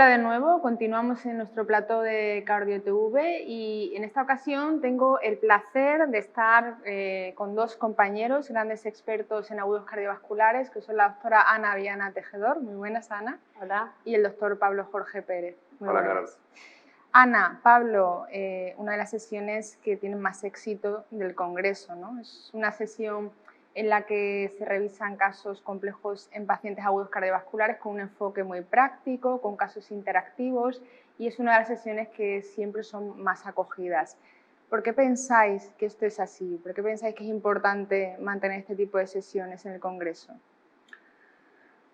Hola de nuevo, continuamos en nuestro plató de Cardio-TV y en esta ocasión tengo el placer de estar con dos compañeros, grandes expertos en agudos cardiovasculares, que son la doctora Ana Viana Tejedor, muy buenas Ana. Hola. Y el doctor Pablo Jorge Pérez, muy Hola, buenas. Carol. Ana, Pablo, una de las sesiones que tienen más éxito del Congreso, ¿no? Es una sesión en la que se revisan casos complejos en pacientes agudos cardiovasculares con un enfoque muy práctico, con casos interactivos, y es una de las sesiones que siempre son más acogidas. ¿Por qué pensáis que esto es así? ¿Por qué pensáis que es importante mantener este tipo de sesiones en el Congreso?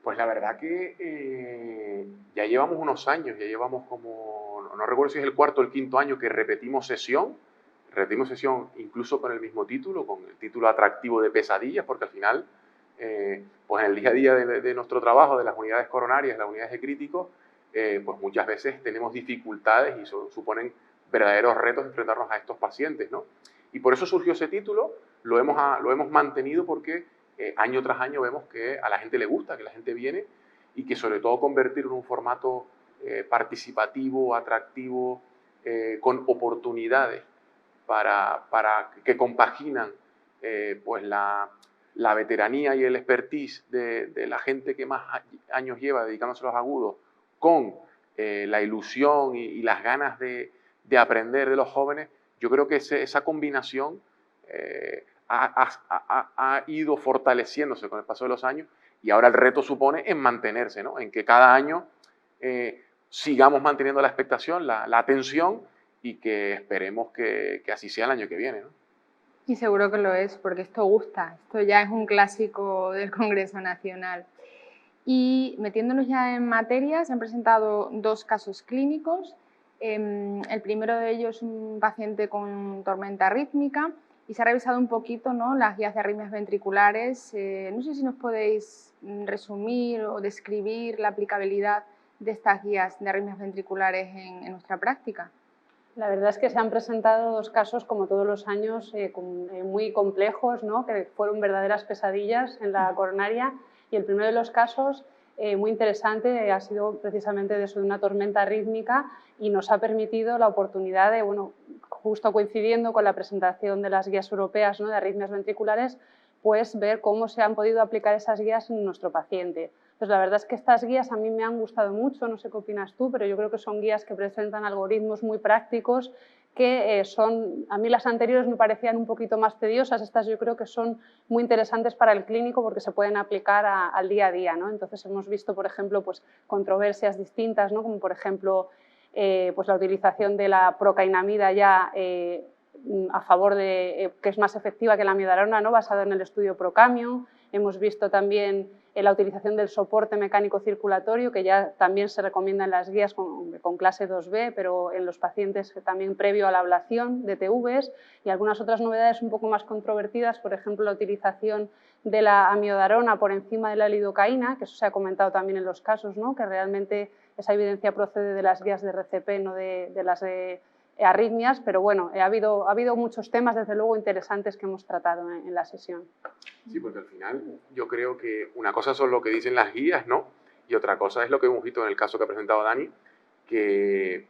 Pues la verdad que ya llevamos unos años, ya llevamos como, no recuerdo si es el cuarto o el quinto año que repetimos sesión incluso con el mismo título, con el título atractivo de pesadillas, porque al final, pues en el día a día de nuestro trabajo, de las unidades coronarias, las unidades de críticos, pues muchas veces tenemos dificultades y suponen verdaderos retos enfrentarnos a estos pacientes, ¿no? Y por eso surgió ese título, lo hemos mantenido porque año tras año vemos que a la gente le gusta, que la gente viene y que sobre todo convertirlo en un formato participativo, atractivo, con oportunidades para que compaginan pues la veteranía y el expertise de la gente que más años lleva dedicándose a los agudos con la ilusión y las ganas de aprender de los jóvenes. Yo creo que esa combinación ha ido fortaleciéndose con el paso de los años y ahora el reto supone en mantenerse, ¿no? En que cada año sigamos manteniendo la expectación, la atención y que esperemos que así sea el año que viene, ¿no? Y seguro que lo es, porque esto gusta, esto ya es un clásico del Congreso Nacional. Y metiéndonos ya en materia, se han presentado dos casos clínicos. El primero de ellos es un paciente con tormenta rítmica y se ha revisado un poquito, ¿no?, las guías de arritmias ventriculares. No sé si nos podéis resumir o describir la aplicabilidad de estas guías de arritmias ventriculares en nuestra práctica. La verdad es que se han presentado dos casos, como todos los años, muy complejos, ¿no?, que fueron verdaderas pesadillas en la coronaria. Y el primero de los casos, muy interesante, ha sido precisamente de eso, de una tormenta rítmica, y nos ha permitido la oportunidad de, bueno, justo coincidiendo con la presentación de las guías europeas, ¿no?, de arritmias ventriculares, pues ver cómo se han podido aplicar esas guías en nuestro paciente. Pues la verdad es que estas guías a mí me han gustado mucho, no sé qué opinas tú, pero yo creo que son guías que presentan algoritmos muy prácticos que a mí las anteriores me parecían un poquito más tediosas, estas yo creo que son muy interesantes para el clínico porque se pueden aplicar al día a día, ¿no? Entonces hemos visto, por ejemplo, pues, controversias distintas, ¿no?, como por ejemplo pues la utilización de la procainamida ya a favor de que es más efectiva que la amiodarona, ¿no?, basada en el estudio Procamio. Hemos visto también la utilización del soporte mecánico circulatorio, que ya también se recomienda en las guías con clase 2B, pero en los pacientes también previo a la ablación de TVs, y algunas otras novedades un poco más controvertidas, por ejemplo, la utilización de la amiodarona por encima de la lidocaína, que eso se ha comentado también en los casos, ¿no?, que realmente esa evidencia procede de las guías de RCP, no de las de arritmias, pero bueno, ha habido muchos temas, desde luego, interesantes que hemos tratado en la sesión. Sí, porque al final yo creo que una cosa son lo que dicen las guías, ¿no? Y otra cosa es lo que hemos visto en el caso que ha presentado Dani, que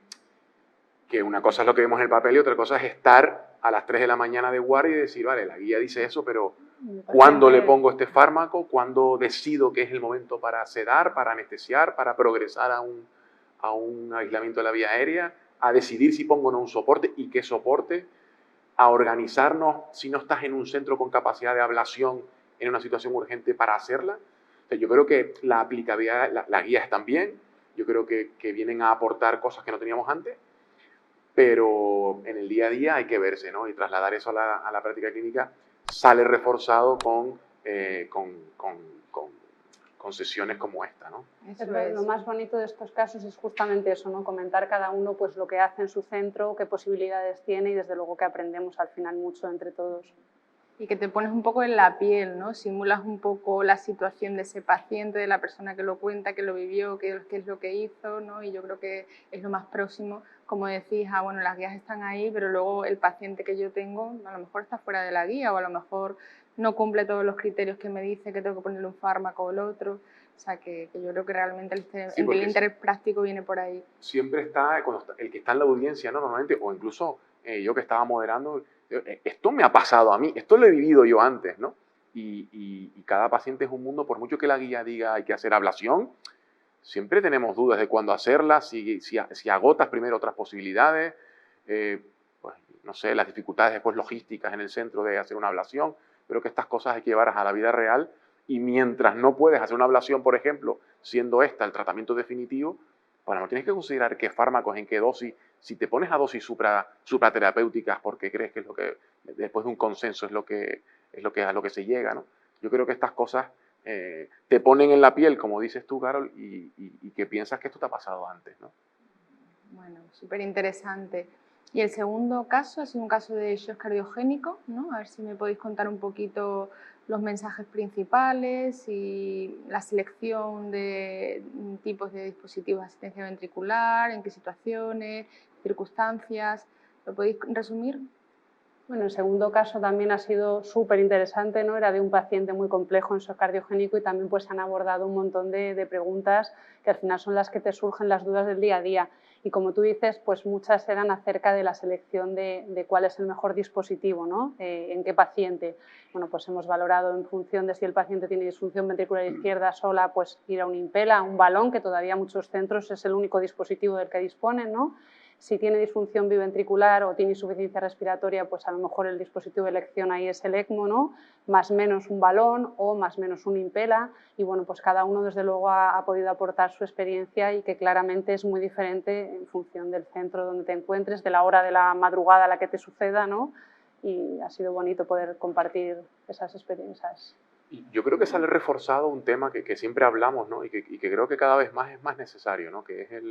una cosa es lo que vemos en el papel y otra cosa es estar a las 3 de la mañana de guardia y decir, vale, la guía dice eso, pero ¿cuándo le pongo este fármaco? ¿Cuándo decido que es el momento para sedar, para anestesiar, para progresar a un aislamiento de la vía aérea? A decidir si pongo o no un soporte y qué soporte, a organizarnos si no estás en un centro con capacidad de ablación en una situación urgente para hacerla. O sea, yo creo que la aplicabilidad, las guías están bien, yo creo que vienen a aportar cosas que no teníamos antes, pero en el día a día hay que verse, ¿no? Y trasladar eso a la práctica clínica sale reforzado con sesiones como esta, ¿no? Lo más bonito de estos casos es justamente eso, ¿no?, comentar cada uno pues lo que hace en su centro, qué posibilidades tiene y desde luego que aprendemos al final mucho entre todos. Y que te pones un poco en la piel, ¿no? Simulas un poco la situación de ese paciente, de la persona que lo cuenta, que lo vivió, qué es lo que hizo, ¿no? Y yo creo que es lo más próximo, como decís, bueno, las guías están ahí, pero luego el paciente que yo tengo a lo mejor está fuera de la guía o a lo mejor no cumple todos los criterios que me dice que tengo que ponerle un fármaco o el otro. O sea, que yo creo que realmente Sí, el interés práctico viene por ahí. Siempre está, el que está en la audiencia, ¿no? Normalmente, o incluso yo que estaba moderando, esto me ha pasado a mí, esto lo he vivido yo antes, ¿no? Y cada paciente es un mundo, por mucho que la guía diga hay que hacer ablación, siempre tenemos dudas de cuándo hacerla, si agotas primero otras posibilidades, pues, no sé, las dificultades después logísticas en el centro de hacer una ablación, pero que estas cosas hay que llevarlas a la vida real y mientras no puedes hacer una ablación, por ejemplo, siendo esta el tratamiento definitivo, bueno, no tienes que considerar qué fármacos, en qué dosis, si te pones a dosis supraterapéuticas porque crees que es lo que, después de un consenso es lo que a lo que se llega, ¿no? Yo creo que estas cosas te ponen en la piel, como dices tú, Carol, y que piensas que esto te ha pasado antes, ¿no? Bueno, súper interesante. Y el segundo caso ha sido un caso de shock cardiogénico, ¿no? A ver si me podéis contar un poquito los mensajes principales y la selección de tipos de dispositivos de asistencia ventricular, en qué situaciones, circunstancias. ¿Lo podéis resumir? Bueno, el segundo caso también ha sido súper interesante, ¿no? Era de un paciente muy complejo en shock cardiogénico y también pues han abordado un montón de preguntas que al final son las que te surgen las dudas del día a día. Y como tú dices, pues muchas eran acerca de la selección de cuál es el mejor dispositivo, ¿no? En qué paciente. Bueno, pues hemos valorado en función de si el paciente tiene disfunción ventricular izquierda sola, pues ir a un Impella, a un balón, que todavía muchos centros es el único dispositivo del que disponen, ¿no? Si tiene disfunción biventricular o tiene insuficiencia respiratoria, pues a lo mejor el dispositivo de elección ahí es el ECMO, ¿no? Más menos un balón o más menos un Impella. Y bueno, pues cada uno desde luego ha podido aportar su experiencia y que claramente es muy diferente en función del centro donde te encuentres, de la hora de la madrugada a la que te suceda, ¿no? Y ha sido bonito poder compartir esas experiencias. Y yo creo que sale reforzado un tema que siempre hablamos, ¿no? Y que creo que cada vez más es más necesario, ¿no? Que es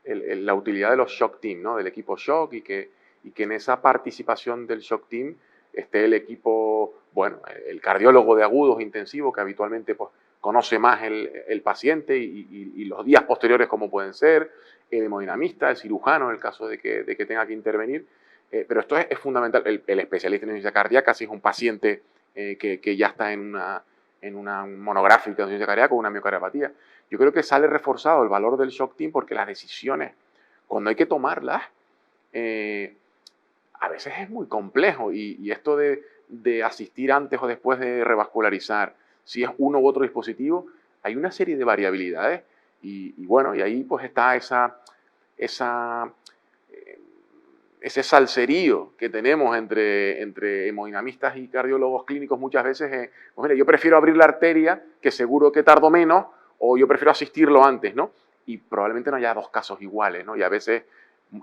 la utilidad de los shock team, ¿no? Del equipo shock y que en esa participación del shock team esté el equipo, bueno, el cardiólogo de agudos intensivos que habitualmente pues, conoce más el paciente y los días posteriores como pueden ser, el hemodinamista, el cirujano en el caso de que tenga que intervenir, pero esto es fundamental, el especialista en insuficiencia cardíaca si es un paciente que ya está en una monográfica de insuficiencia cardíaca o una miocardiopatía. Yo creo que sale reforzado el valor del shock team porque las decisiones, cuando hay que tomarlas, a veces es muy complejo y esto de asistir antes o después de revascularizar, si es uno u otro dispositivo, hay una serie de variabilidades y bueno, y ahí pues está ese salserío que tenemos entre hemodinamistas y cardiólogos clínicos muchas veces, pues mira, yo prefiero abrir la arteria, que seguro que tardo menos, o yo prefiero asistirlo antes, ¿no? Y probablemente no haya dos casos iguales, ¿no? Y a veces,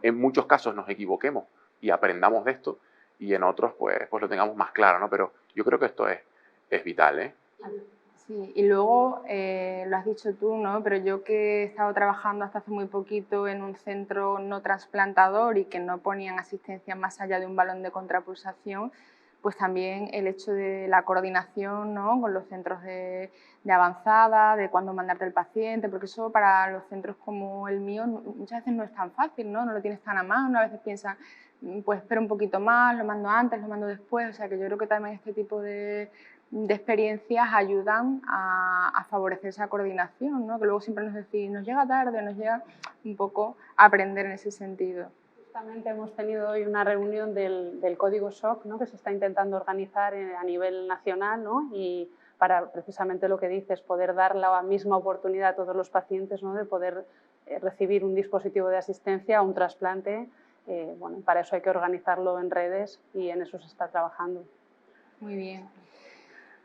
en muchos casos nos equivoquemos y aprendamos de esto, y en otros, pues lo tengamos más claro, ¿no? Pero yo creo que esto es vital, ¿eh? Sí, y luego, lo has dicho tú, ¿no? Pero yo que he estado trabajando hasta hace muy poquito en un centro no trasplantador y que no ponían asistencia más allá de un balón de contrapulsación, pues también el hecho de la coordinación, ¿no? Con los centros de avanzada, de cuándo mandarte el paciente, porque eso para los centros como el mío muchas veces no es tan fácil, ¿no? No lo tienes tan a mano, a veces piensas, pues espero un poquito más, lo mando antes, lo mando después, o sea que yo creo que también este tipo de experiencias ayudan a favorecer esa coordinación, ¿no? Que luego siempre nos decís, nos llega tarde, nos llega un poco a aprender en ese sentido. Justamente hemos tenido hoy una reunión del código SHOC, ¿no? Que se está intentando organizar a nivel nacional, ¿no? Y para precisamente lo que dices, poder dar la misma oportunidad a todos los pacientes, ¿no? De poder recibir un dispositivo de asistencia, un trasplante. Bueno, para eso hay que organizarlo en redes y en eso se está trabajando. Muy bien.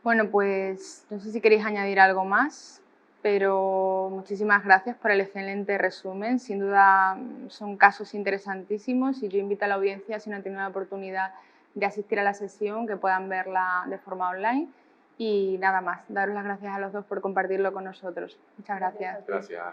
Bueno, pues no sé si queréis añadir algo más, pero muchísimas gracias por el excelente resumen. Sin duda son casos interesantísimos y yo invito a la audiencia, si no han tenido la oportunidad de asistir a la sesión, que puedan verla de forma online. Y nada más, daros las gracias a los dos por compartirlo con nosotros. Muchas gracias. Gracias.